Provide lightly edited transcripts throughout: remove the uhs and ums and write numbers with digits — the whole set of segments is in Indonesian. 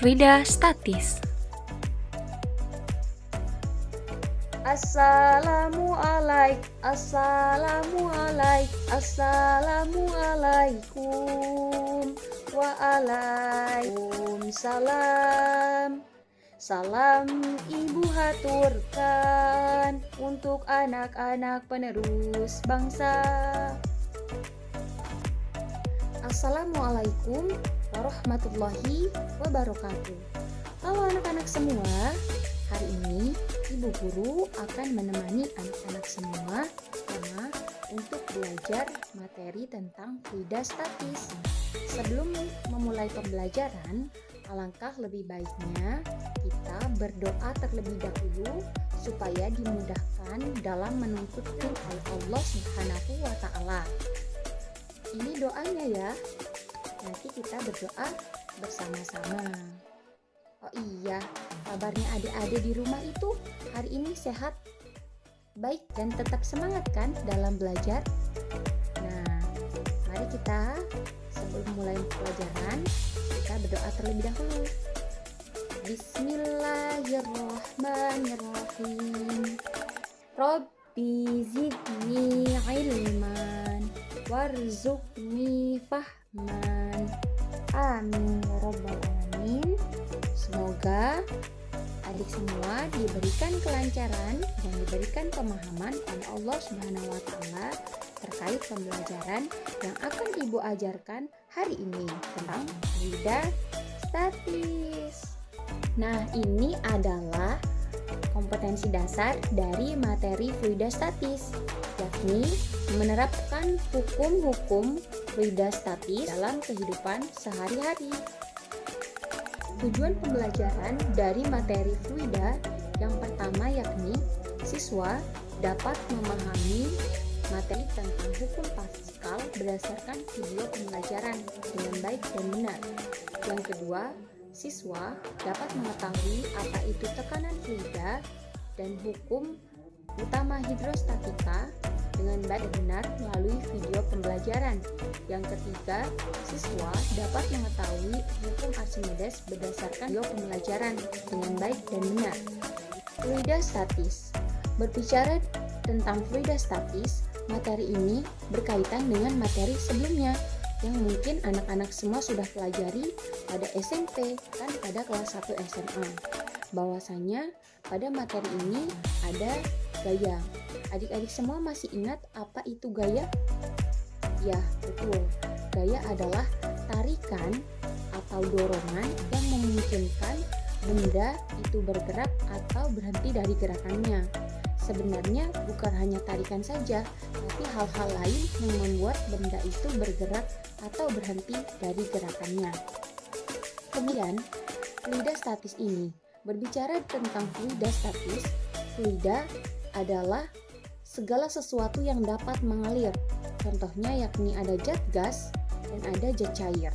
Frida Statis. Assalamualaikum. Waalaikumsalam. Salam ibu haturkan untuk anak-anak penerus bangsa. Assalamualaikum warahmatullahi wabarakatuh. Halo anak-anak semua, hari ini ibu guru akan menemani anak-anak semua untuk belajar materi tentang fluida statis. Sebelum memulai pembelajaran, alangkah lebih baiknya kita berdoa terlebih dahulu supaya dimudahkan dalam menuntut ilmu oleh Allah Subhanahu wa Ta'ala. Ini doanya ya. Nanti kita berdoa bersama-sama. Oh iya, kabarnya adik-adik di rumah itu hari ini sehat, baik dan tetap semangat kan dalam belajar? Nah, mari kita sebelum mulai pelajaran, kita berdoa terlebih dahulu. Bismillahirrahmanirrahim. Rabbi zidni ilman warzuqni fahman. Amin ya rabbal alamin. Semoga adik semua diberikan kelancaran dan diberikan pemahaman oleh Allah Subhanahu wa Ta'ala terkait pembelajaran yang akan ibu ajarkan hari ini tentang fluida statis. Nah, ini adalah kompetensi dasar dari materi fluida statis, yakni menerapkan hukum-hukum fluida statis dalam kehidupan sehari-hari. Tujuan pembelajaran dari materi fluida yang pertama yakni siswa dapat memahami materi tentang hukum Pascal berdasarkan video pembelajaran dengan baik dan benar. Yang kedua, siswa dapat mengetahui apa itu tekanan fluida dan hukum utama hidrostatika dengan baik dan benar melalui video pembelajaran. Yang ketiga, siswa dapat mengetahui hukum Archimedes berdasarkan video pembelajaran dengan baik dan benar. Fluida statis. Berbicara tentang fluida statis, materi ini berkaitan dengan materi sebelumnya yang mungkin anak-anak semua sudah pelajari pada SMP kan pada kelas 1 SMA. Bahwasanya pada materi ini ada gaya. Adik-adik semua masih ingat apa itu gaya? Ya, betul. Gaya adalah tarikan atau dorongan yang memungkinkan benda itu bergerak atau berhenti dari gerakannya. Sebenarnya bukan hanya tarikan saja, tapi hal-hal lain yang membuat benda itu bergerak atau berhenti dari gerakannya. Kemudian, fluida statis ini. Berbicara tentang fluida statis, fluida adalah segala sesuatu yang dapat mengalir. Contohnya yakni ada zat gas dan ada zat cair.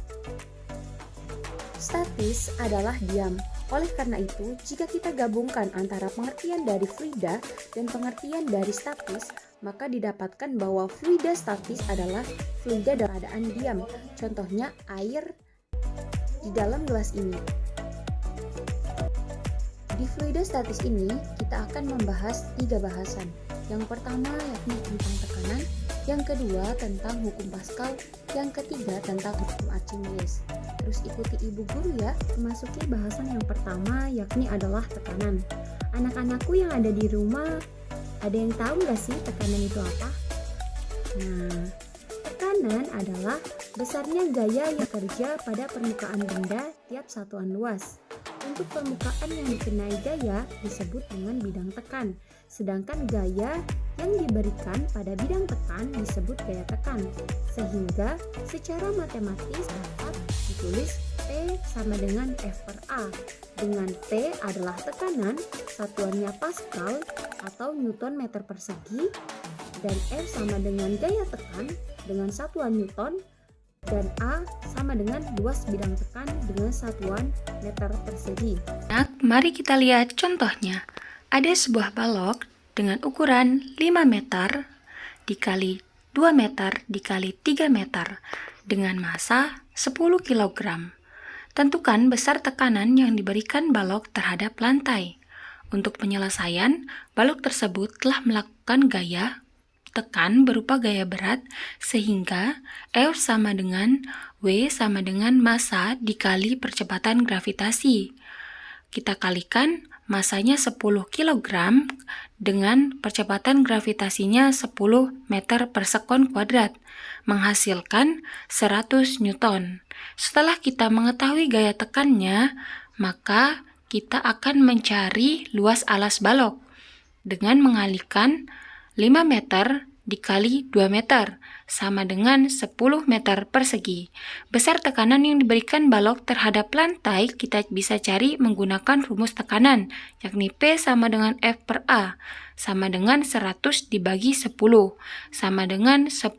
Statis adalah diam. Oleh karena itu, jika kita gabungkan antara pengertian dari fluida dan pengertian dari statis, maka didapatkan bahwa fluida statis adalah fluida dalam keadaan diam. Contohnya air di dalam gelas ini. Di fluida statis ini, kita akan membahas 3 bahasan. Yang pertama yakni tentang tekanan, yang kedua tentang hukum Pascal, yang ketiga tentang hukum Archimedes. Terus ikuti ibu guru ya, memasuki bahasan yang pertama yakni adalah tekanan. Anak-anakku yang ada di rumah, ada yang tahu nggak sih tekanan itu apa? Nah, tekanan adalah besarnya gaya yang bekerja pada permukaan benda tiap satuan luas. Untuk permukaan yang dikenai gaya disebut dengan bidang tekan, sedangkan gaya yang diberikan pada bidang tekan disebut gaya tekan. Sehingga secara matematis dapat ditulis P sama dengan F per A, dengan P adalah tekanan, satuannya Pascal atau Newton meter persegi, dan F sama dengan gaya tekan dengan satuan Newton, dan A sama dengan luas bidang tekan dengan satuan meter persegi. Nah, mari kita lihat contohnya. Ada sebuah balok dengan ukuran 5 meter dikali 2 meter dikali 3 meter dengan massa 10 kg. Tentukan besar tekanan yang diberikan balok terhadap lantai. Untuk penyelesaian, balok tersebut telah melakukan gaya tekan berupa gaya berat sehingga F sama dengan W sama dengan massa dikali percepatan gravitasi. Kita kalikan masanya 10 kg dengan percepatan gravitasinya 10 meter per sekon kuadrat, menghasilkan 100 Newton. Setelah kita mengetahui gaya tekannya, maka kita akan mencari luas alas balok dengan mengalihkan 5 meter dikali 2 meter, sama dengan 10 meter persegi. Besar tekanan yang diberikan balok terhadap lantai kita bisa cari menggunakan rumus tekanan, yakni P sama dengan F per A, sama dengan 100 dibagi 10, sama dengan 10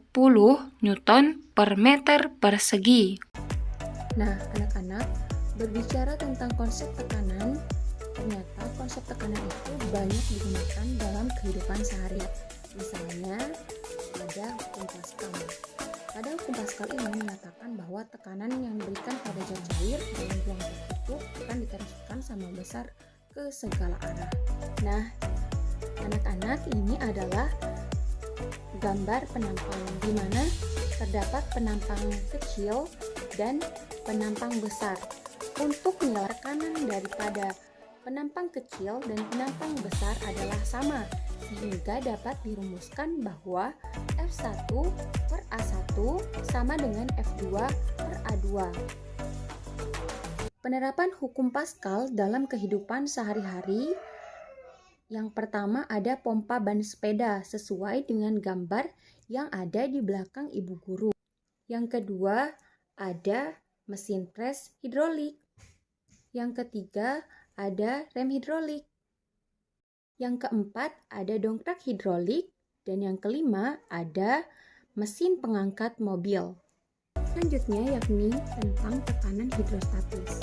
Newton per meter persegi. Nah, anak-anak, berbicara tentang konsep tekanan, ternyata konsep tekanan itu banyak digunakan dalam kehidupan sehari-hari. Misalnya, ada hukum Pascal. Pada hukum Pascal ini menyatakan bahwa tekanan yang diberikan pada zat cair dalam ruang tertutup akan ditransferkan sama besar ke segala arah. Nah, anak-anak, ini adalah gambar penampang di mana terdapat penampang kecil dan penampang besar. Untuk nilai tekanan daripada penampang kecil dan penampang besar adalah sama, sehingga dapat dirumuskan bahwa F1 per A1 sama dengan F2 per A2. Penerapan hukum Pascal dalam kehidupan sehari-hari. Yang pertama ada pompa ban sepeda sesuai dengan gambar yang ada di belakang ibu guru. Yang kedua ada mesin pres hidrolik. Yang ketiga ada rem hidrolik. Yang keempat ada dongkrak hidrolik. Dan yang kelima ada mesin pengangkat mobil. Selanjutnya yakni tentang tekanan hidrostatis.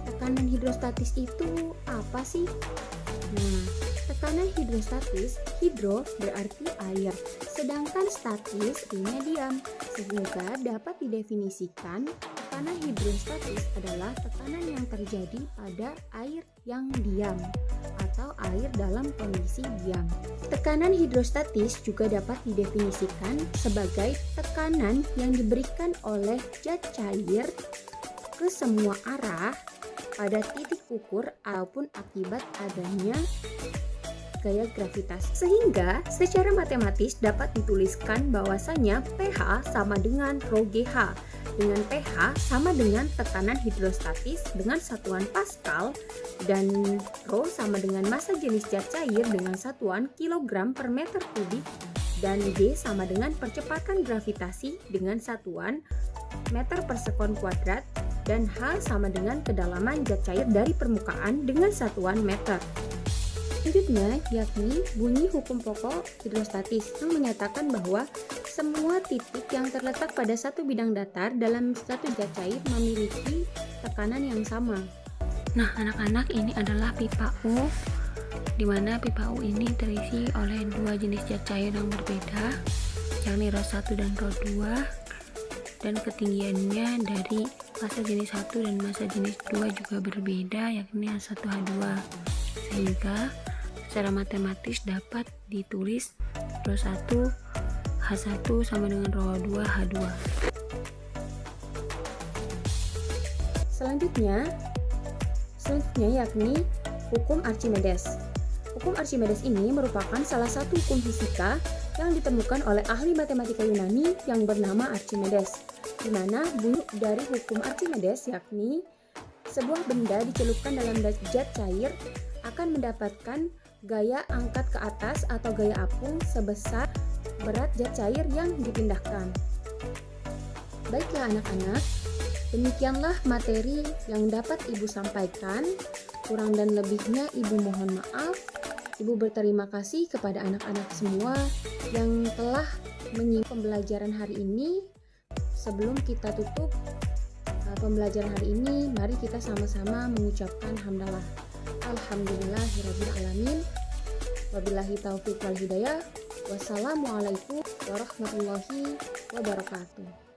Tekanan hidrostatis itu apa sih? Nah, tekanan hidrostatis, hidro berarti air, sedangkan statis artinya diam, sehingga dapat didefinisikan tekanan hidrostatis adalah tekanan yang terjadi pada air yang diam atau air dalam kondisi diam. Tekanan hidrostatis juga dapat didefinisikan sebagai tekanan yang diberikan oleh zat cair ke semua arah pada titik ukur ataupun akibat adanya gaya gravitasi. Sehingga secara matematis dapat dituliskan bahwasanya pH sama dengan rho GH, dengan pH sama dengan tekanan hidrostatis dengan satuan Pascal, dan rho sama dengan massa jenis zat cair dengan satuan kilogram per meter kubik, dan G sama dengan percepatan gravitasi dengan satuan meter per sekon kuadrat, dan H sama dengan kedalaman zat cair dari permukaan dengan satuan meter. Selanjutnya yakni bunyi hukum pokok hidrostatis yang menyatakan bahwa semua titik yang terletak pada satu bidang datar dalam satu zat cair memiliki tekanan yang sama. Nah, anak-anak, ini adalah pipa U, di mana pipa U ini terisi oleh dua jenis zat cair yang berbeda, yakni rho 1 dan rho 2. Dan ketinggiannya dari massa jenis 1 dan massa jenis 2 juga berbeda, yakni H1H2, sehingga secara matematis dapat ditulis rho 1 H1 sama dengan rho 2 H2. Selanjutnya yakni hukum Archimedes. Hukum Archimedes ini merupakan salah satu hukum fisika yang ditemukan oleh ahli matematika Yunani yang bernama Archimedes, di mana bunyi dari hukum Archimedes yakni sebuah benda dicelupkan dalam zat cair akan mendapatkan gaya angkat ke atas atau gaya apung sebesar berat zat cair yang dipindahkan. Baiklah anak-anak, demikianlah materi yang dapat Ibu sampaikan. Kurang dan lebihnya Ibu mohon maaf. Ibu berterima kasih kepada anak-anak semua yang telah menyimak pembelajaran hari ini. Sebelum kita tutup pembelajaran hari ini, mari kita sama-sama mengucapkan hamdalah. Alhamdulillahirabbil alamin. Wabillahi taufiq wal hidayah. Wassalamualaikum warahmatullahi wabarakatuh.